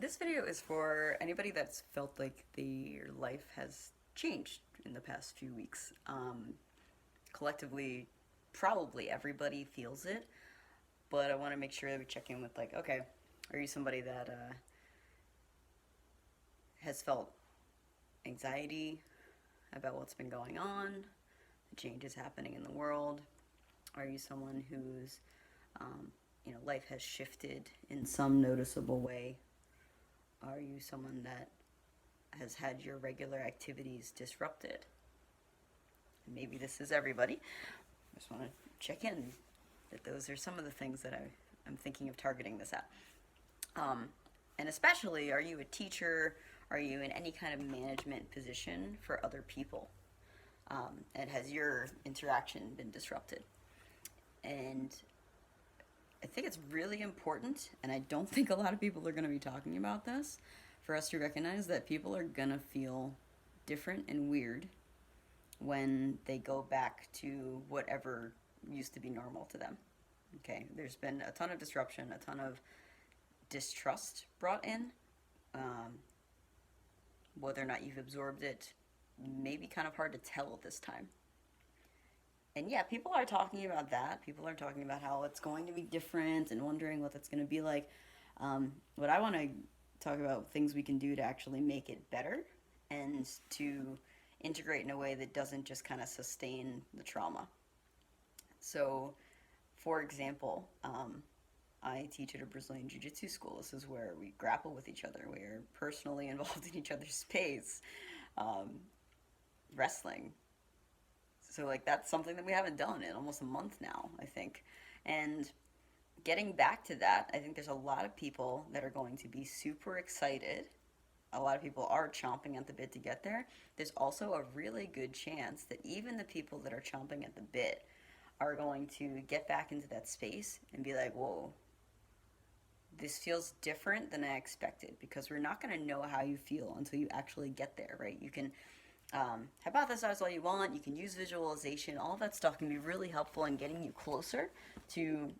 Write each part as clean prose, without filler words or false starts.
This video is for anybody that's felt like their life has changed in the past few weeks. Collectively, probably everybody feels it, but I want to make sure that we check in with like, okay, are you somebody that has felt anxiety about what's been going on, the changes happening in the world? Are you someone whose life has shifted in some noticeable way? Are you someone that has had your regular activities disrupted? And maybe this is everybody. I just want to check in that those are some of the things that I'm thinking of targeting this at. And especially, are you a teacher? Are you in any kind of management position for other people? And has your interaction been disrupted? And I think it's really important, and I don't think a lot of people are going to be talking about this, for us to recognize that people are going to feel different and weird when they go back to whatever used to be normal to them. Okay, there's been a ton of disruption, a ton of distrust brought in. Um, Whether or not you've absorbed it may be kind of hard to tell at this time. And yeah, people are talking about that. People are talking about how it's going to be different and wondering what that's going to be like. What I want to talk about things we can do to actually make it better and to integrate in a way that doesn't just kind of sustain the trauma. So, for example, I teach at a Brazilian Jiu Jitsu school. This is where we grapple with each other. We are personally involved in each other's space. Um, Wrestling. So, like, that's something that we haven't done in almost a month now, I think. And getting back to that, I think there's a lot of people that are going to be super excited. A lot of people are chomping at the bit to get there. There's also a really good chance that even the people that are chomping at the bit are going to get back into that space and be like, whoa, this feels different than I expected, because we're not going to know how you feel until you actually get there, right? You can hypothesize all you want, you can use visualization, all that stuff can be really helpful in getting you closer to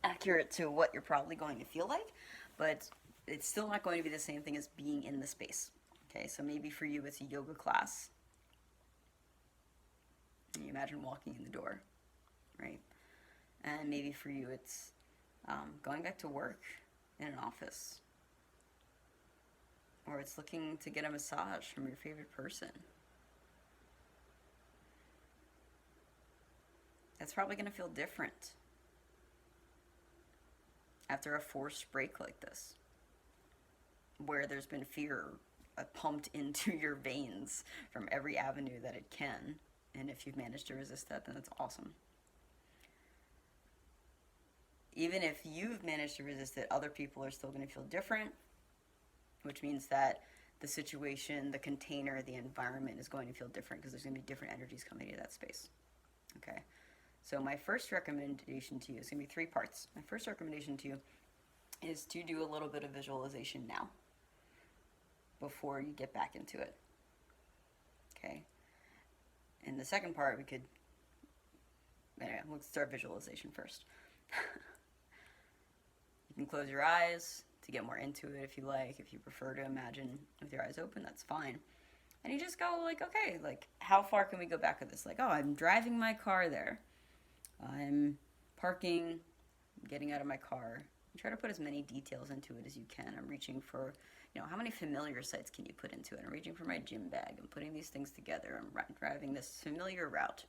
accurate to what you're probably going to feel like, but it's still not going to be the same thing as being in the space. Okay, so maybe for you it's a yoga class. And you imagine walking in the door, right? And maybe for you it's going back to work in an office, or it's looking to get a massage from your favorite person. That's probably going to feel different after a forced break like this, where there's been fear pumped into your veins from every avenue that it can. And if you've managed to resist that, then that's awesome. Even if you've managed to resist it, other people are still going to feel different, which means that the situation, the container, the environment is going to feel different, because there's going to be different energies coming into that space. Okay? So my first recommendation to you is going to be three parts. My first recommendation to you is to do a little bit of visualization now before you get back into it. Okay? And the second part, let's start visualization first. You can close your eyes to get more into it if you like. If you prefer to imagine with your eyes open, that's fine. And you just go like, okay, like, how far can we go back with this? Like, oh, I'm driving my car there. I'm parking, getting out of my car. Try to put as many details into it as you can. I'm reaching for, how many familiar sites can you put into it? I'm reaching for my gym bag. I'm putting these things together. I'm driving this familiar route.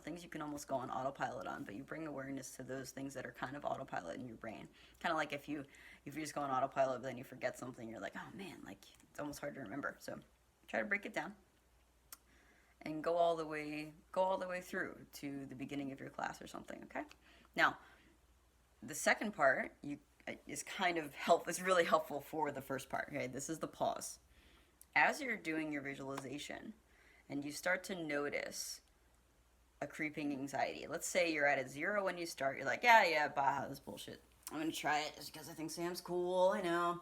Things you can almost go on autopilot on, but you bring awareness to those things that are kind of autopilot in your brain. Kind of like if you just go on autopilot, but then you forget something, you're like, oh man, like, it's almost hard to remember. So try to break it down and go all the way through to the beginning of your class or something. Okay. Now, the second part is really helpful for the first part. Okay, this is the pause. As you're doing your visualization, and you start to notice a creeping anxiety. Let's say you're at a 0 when you start. You're like, yeah, bah, this bullshit. I'm gonna try it just because I think Sam's cool. I know.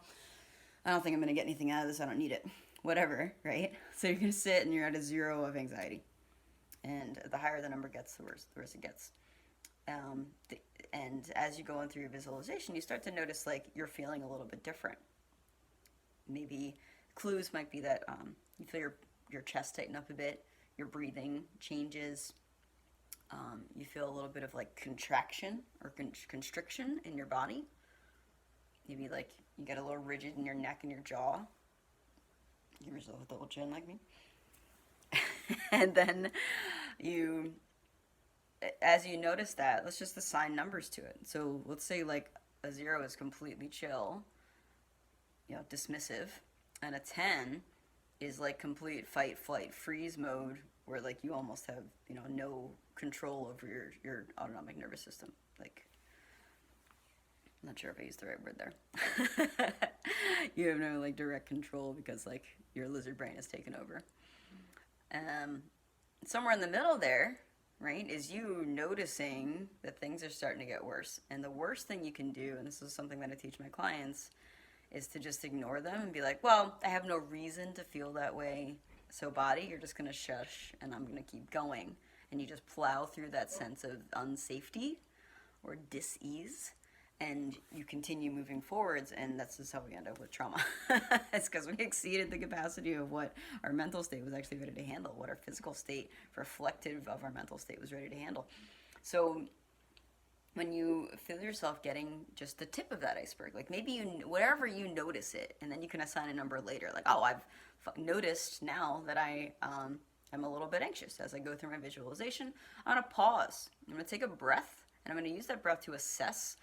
I don't think I'm gonna get anything out of this. I don't need it. Whatever, right? So you're gonna sit and you're at a 0 of anxiety, and the higher the number gets, the worse it gets. And as you go on through your visualization, you start to notice like you're feeling a little bit different. Maybe clues might be that you feel your chest tighten up a bit, your breathing changes, you feel a little bit of like contraction or constriction in your body. Maybe like you get a little rigid in your neck and your jaw. Give yourself a double chin like me. And then you, as you notice that, let's just assign numbers to it. So let's say like a 0 is completely chill, dismissive, and a 10 is like complete fight, flight, freeze mode, where like you almost have no control over your autonomic nervous system. Like, I'm not sure if I used the right word there. You have no like direct control because like your lizard brain has taken over. Somewhere in the middle there, right, is you noticing that things are starting to get worse. And the worst thing you can do, and this is something that I teach my clients, is to just ignore them and be like, well, I have no reason to feel that way. So body, you're just going to shush and I'm going to keep going. And you just plow through that sense of unsafety or dis-ease, and you continue moving forwards, and that's just how we end up with trauma. It's because we exceeded the capacity of what our mental state was actually ready to handle, what our physical state, reflective of our mental state, was ready to handle. So when you feel yourself getting just the tip of that iceberg, like maybe wherever you notice it, and then you can assign a number later, like, oh, I've noticed now that I'm a little bit anxious as I go through my visualization. I'm going to pause. I'm going to take a breath, and I'm going to use that breath to assess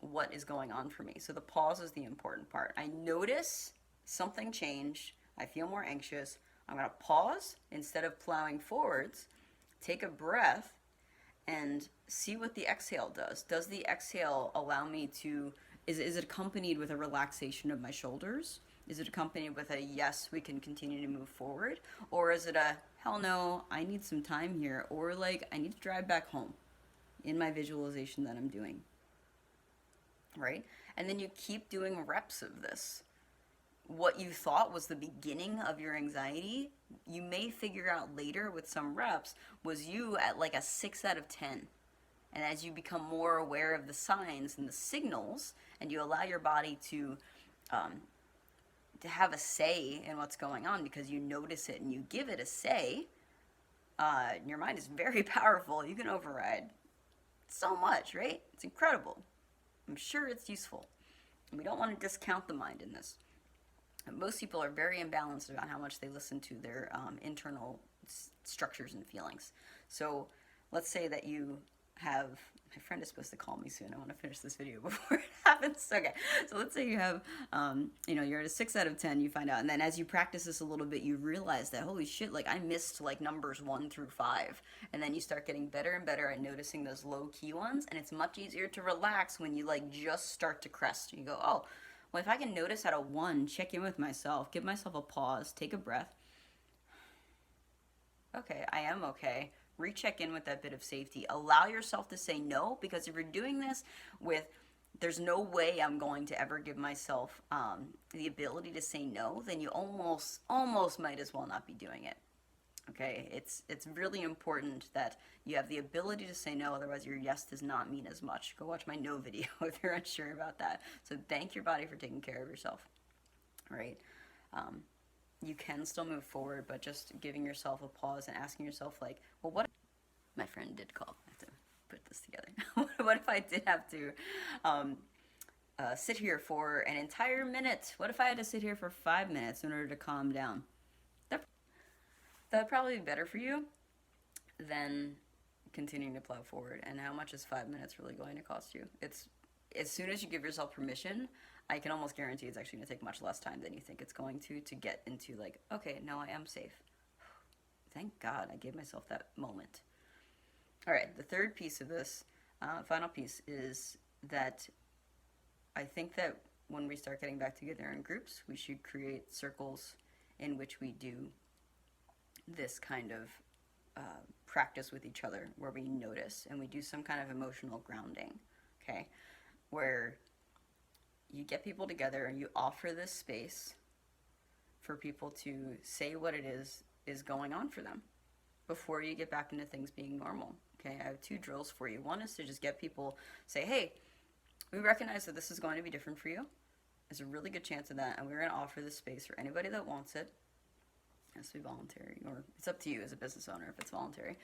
what is going on for me. So the pause is the important part. I notice something changed. I feel more anxious. I'm going to pause instead of plowing forwards, take a breath, and see what the exhale does. Does the exhale allow me to, is it accompanied with a relaxation of my shoulders? Is it accompanied with a yes, we can continue to move forward? Or is it a hell no, I need some time here? Or like, I need to drive back home in my visualization that I'm doing, right? And then you keep doing reps of this. What you thought was the beginning of your anxiety, you may figure out later with some reps, was you at like a 6 out of 10. And as you become more aware of the signs and the signals, and you allow your body to have a say in what's going on because you notice it and you give it a say, your mind is very powerful. You can override so much, right? It's incredible. I'm sure it's useful. And we don't want to discount the mind in this. Most people are very imbalanced about how much they listen to their internal structures and feelings. So let's say that you have, my friend is supposed to call me soon. I want to finish this video before it happens. Okay, so let's say you have, you're at a 6 out of 10, you find out. And then as you practice this a little bit, you realize that, holy shit, like I missed like numbers 1 through 5. And then you start getting better and better at noticing those low key ones. And it's much easier to relax when you like just start to crest. You go, oh, well, if I can notice at a 1, check in with myself, give myself a pause, take a breath. Okay, I am okay. Recheck in with that bit of safety. Allow yourself to say no, because if you're doing this with, there's no way I'm going to ever give myself the ability to say no, then you almost might as well not be doing it. Okay, it's really important that you have the ability to say no, otherwise your yes does not mean as much. Go watch my no video if you're unsure about that. So thank your body for taking care of yourself, right? You can still move forward, but just giving yourself a pause and asking yourself like, well, what, my friend did call, I have to put this together. What if I did have to sit here for an entire minute? What if I had to sit here for 5 minutes in order to calm down? That'd probably be better for you than continuing to plow forward. And how much is 5 minutes really going to cost you? It's, as soon as you give yourself permission, I can almost guarantee it's actually going to take much less time than you think it's going to get into like, okay, no, I am safe. Thank God I gave myself that moment. All right, the third piece of this, final piece, is that I think that when we start getting back together in groups, we should create circles in which we do this kind of practice with each other, where we notice and we do some kind of emotional grounding, okay? Where you get people together and you offer this space for people to say what it is going on for them before you get back into things being normal. Okay, I have 2 drills for you. One is to just get people, say, hey, we recognize that this is going to be different for you. There's a really good chance of that, and we're going to offer this space for anybody that wants it. It has to be voluntary, or it's up to you as a business owner if it's voluntary.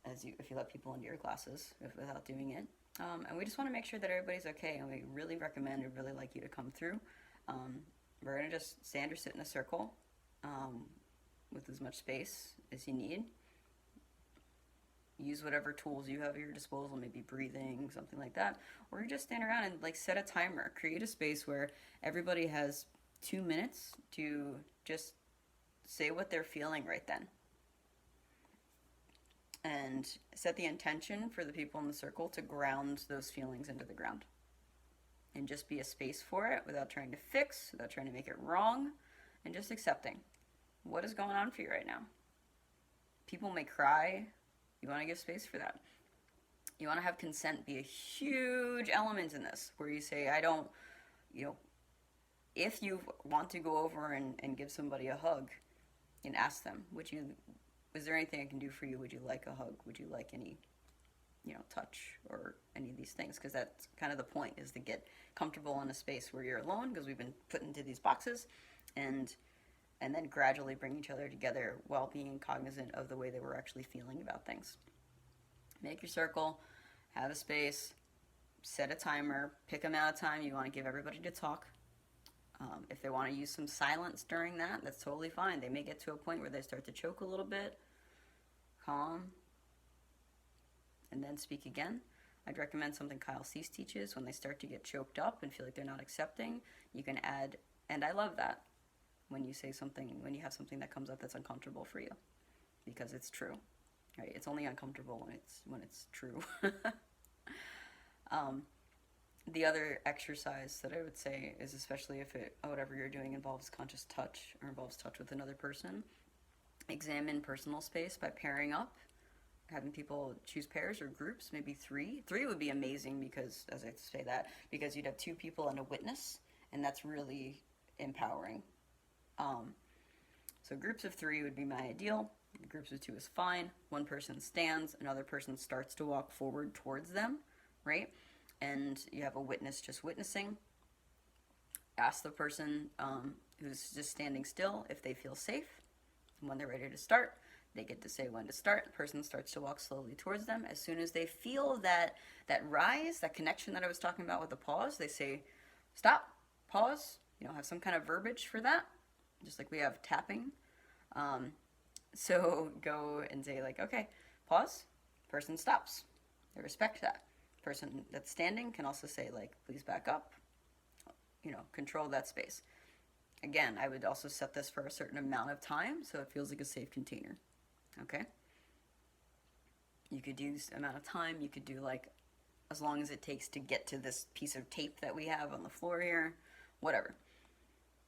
If you let people into your classes without doing it. And we just want to make sure that everybody's okay, and we really recommend and really like you to come through. We're going to just stand or sit in a circle with as much space as you need. Use whatever tools you have at your disposal, maybe breathing, something like that. Or you just stand around and like set a timer. Create a space where everybody has 2 minutes to just say what they're feeling right then. And set the intention for the people in the circle to ground those feelings into the ground. And just be a space for it without trying to fix, without trying to make it wrong, and just accepting what is going on for you right now. People may cry. You want to give space for that. You want to have consent be a huge element in this, where you say, if you want to go over and give somebody a hug and ask them, is there anything I can do for you? Would you like a hug? Would you like any, touch or any of these things? Because that's kind of the point, is to get comfortable in a space where you're alone, because we've been put into these boxes, and then gradually bring each other together while being cognizant of the way that we're actually feeling about things. Make your circle, have a space, set a timer, pick amount of time you want to give everybody to talk. If they want to use some silence during that, that's totally fine. They may get to a point where they start to choke a little bit. Calm. And then speak again. I'd recommend something Kyle Cease teaches. When they start to get choked up and feel like they're not accepting, you can add, and I love that, when you say something, when you have something that comes up that's uncomfortable for you, because it's true, right? It's only uncomfortable when it's true. The other exercise that I would say is, especially if whatever you're doing involves conscious touch or involves touch with another person, examine personal space by pairing up, having people choose pairs or groups, maybe 3. 3 would be amazing, because, as I say that, because you'd have 2 people and a witness, and that's really empowering. So groups of 3 would be my ideal. Groups of 2 is fine. One person stands, another person starts to walk forward towards them, right? And you have a witness just witnessing. Ask the person who's just standing still if they feel safe. And when they're ready to start, they get to say when to start. The person starts to walk slowly towards them. As soon as they feel that rise, that connection that I was talking about with the pause, they say, stop, pause, have some kind of verbiage for that, just like we have tapping. So go and say, like, okay, pause, person stops. They respect that. Person that's standing can also say, like, please back up, control that space. Again, I would also set this for a certain amount of time so it feels like a safe container. Okay? You could use amount of time. You could do, like, as long as it takes to get to this piece of tape that we have on the floor here. Whatever.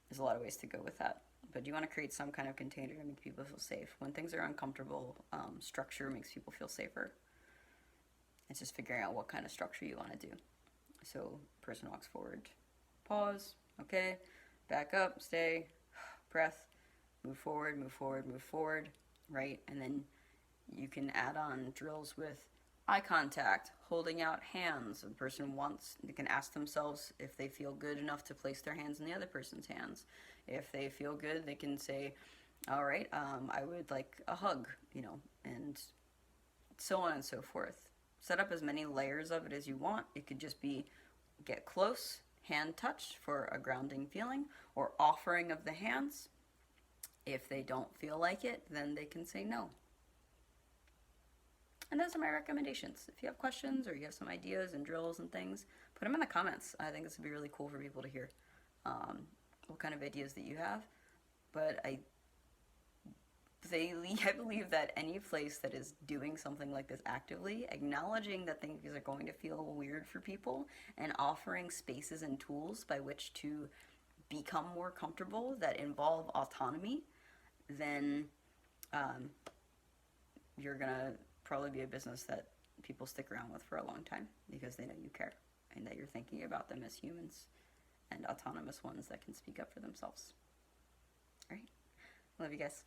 There's a lot of ways to go with that. But you want to create some kind of container to make people feel safe. When things are uncomfortable, structure makes people feel safer. It's just figuring out what kind of structure you want to do. So, person walks forward, pause, okay, back up, stay, breath, move forward, move forward, move forward, right? And then you can add on drills with eye contact, holding out hands. The person they can ask themselves if they feel good enough to place their hands in the other person's hands. If they feel good, they can say, all right, I would like a hug, and so on and so forth. Set up as many layers of it as you want. It could just be get close, hand touch for a grounding feeling, or offering of the hands. If they don't feel like it, then they can say no. And those are my recommendations. If you have questions or you have some ideas and drills and things, put them in the comments. I think this would be really cool for people to hear what kind of ideas that you have. But I believe that any place that is doing something like this actively, acknowledging that things are going to feel weird for people, and offering spaces and tools by which to become more comfortable that involve autonomy, then you're going to probably be a business that people stick around with for a long time, because they know you care and that you're thinking about them as humans and autonomous ones that can speak up for themselves. All right. Love you guys.